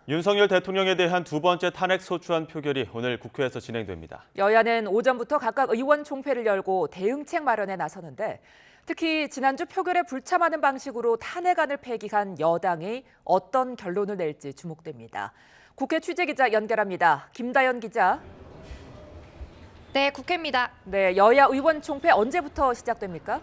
윤석열 대통령에 대한 두 번째 탄핵 소추안 표결이 오늘 국회에서 진행됩니다. 여야는 오전부터 각각 의원 총회를 열고 대응책 마련에 나서는데 특히 지난주 표결에 불참하는 방식으로 탄핵안을 폐기한 여당이 어떤 결론을 낼지 주목됩니다. 국회 취재기자 연결합니다. 김다연 기자. 네, 국회입니다. 네, 여야 의원 총회 언제부터 시작됩니까?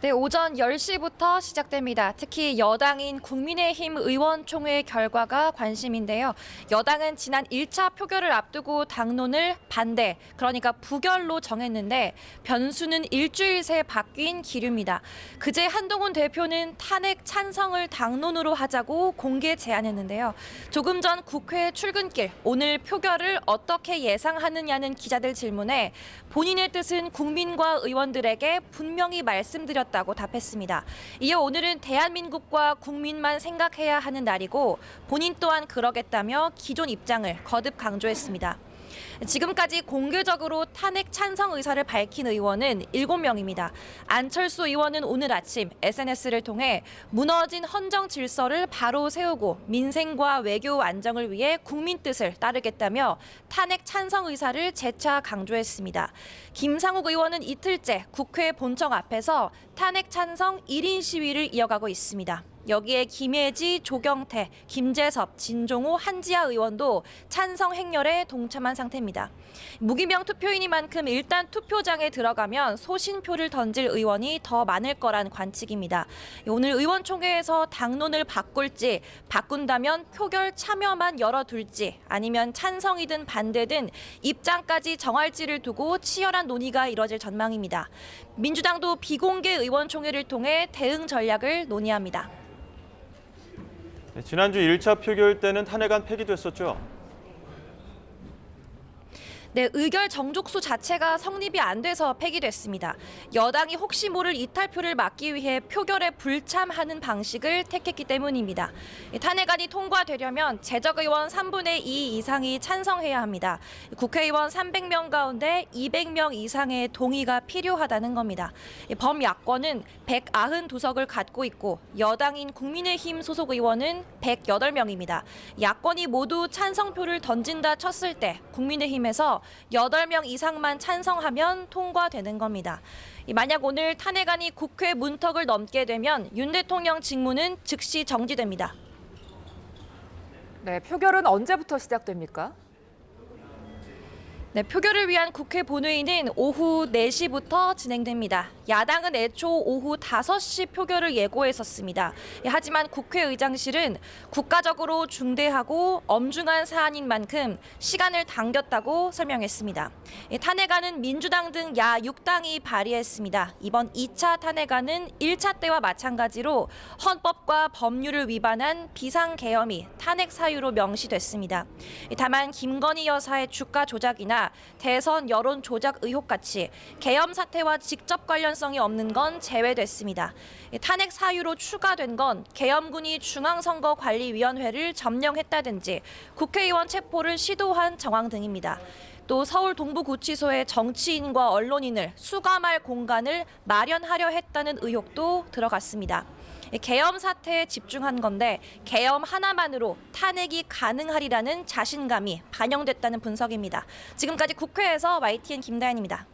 네, 오전 10시부터 시작됩니다. 특히 여당인 국민의힘 의원총회 결과가 관심인데요. 여당은 지난 1차 표결을 앞두고 당론을 반대, 그러니까 부결로 정했는데 변수는 일주일 새 바뀐 기류입니다. 그제 한동훈 대표는 탄핵 찬성을 당론으로 하자고 공개 제안했는데요. 조금 전 국회 출근길 오늘 표결을 어떻게 예상하느냐는 기자들 질문에 본인의 뜻은 국민과 의원들에게 분명히 말씀드렸다고 답했습니다. 이어 오늘은 대한민국과 국민만 생각해야 하는 날이고 본인 또한 그러겠다며 기존 입장을 거듭 강조했습니다. 지금까지 공개적으로 탄핵 찬성 의사를 밝힌 의원은 7명입니다. 안철수 의원은 오늘 아침 SNS를 통해 무너진 헌정 질서를 바로 세우고 민생과 외교 안정을 위해 국민 뜻을 따르겠다며 탄핵 찬성 의사를 재차 강조했습니다. 김상욱 의원은 이틀째 국회 본청 앞에서 탄핵 찬성 1인 시위를 이어가고 있습니다. 여기에 김혜지, 조경태, 김재섭, 진종호, 한지아 의원도 찬성 행렬에 동참한 상태입니다. 무기명 투표인이만큼 일단 투표장에 들어가면 소신표를 던질 의원이 더 많을 거란 관측입니다. 오늘 의원총회에서 당론을 바꿀지, 바꾼다면 표결 참여만 열어둘지, 아니면 찬성이든 반대든 입장까지 정할지를 두고 치열한 논의가 이뤄질 전망입니다. 민주당도 비공개 의원총회를 통해 대응 전략을 논의합니다. 지난주 1차 표결 때는 탄핵안 폐기됐었죠. 네, 의결 정족수 자체가 성립이 안 돼서 폐기됐습니다. 여당이 혹시 모를 이탈표를 막기 위해 표결에 불참하는 방식을 택했기 때문입니다. 탄핵안이 통과되려면 재적의원 3분의 2 이상이 찬성해야 합니다. 국회의원 300명 가운데 200명 이상의 동의가 필요하다는 겁니다. 범야권은 192석을 갖고 있고 여당인 국민의힘 소속 의원은 108명입니다. 야권이 모두 찬성표를 던진다 쳤을 때 국민의힘에서 8명 이상만 찬성하면 통과되는 겁니다. 만약 오늘 탄핵안이 국회 문턱을 넘게 되면 윤 대통령 직무는 즉시 정지됩니다. 네, 표결은 언제부터 시작됩니까? 네, 표결을 위한 국회 본회의는 오후 4시부터 진행됩니다. 야당은 애초 오후 5시 표결을 예고했었습니다. 하지만 국회의장실은 국가적으로 중대하고 엄중한 사안인 만큼 시간을 당겼다고 설명했습니다. 탄핵안은 민주당 등 야 6당이 발의했습니다. 이번 2차 탄핵안은 1차 때와 마찬가지로 헌법과 법률을 위반한 비상계엄이 탄핵 사유로 명시됐습니다. 다만 김건희 여사의 주가 조작이나 대선 여론 조작 의혹같이 계엄 사태와 직접 관련성이 없는 건 제외됐습니다. 탄핵 사유로 추가된 건 계엄군이 중앙선거관리위원회를 점령했다든지 국회의원 체포를 시도한 정황 등입니다. 또 서울 동부구치소에 정치인과 언론인을 수감할 공간을 마련하려 했다는 의혹도 들어갔습니다. 계엄 사태에 집중한 건데 계엄 하나만으로 탄핵이 가능하리라는 자신감이 반영됐다는 분석입니다. 지금까지 국회에서 YTN 김다연입니다.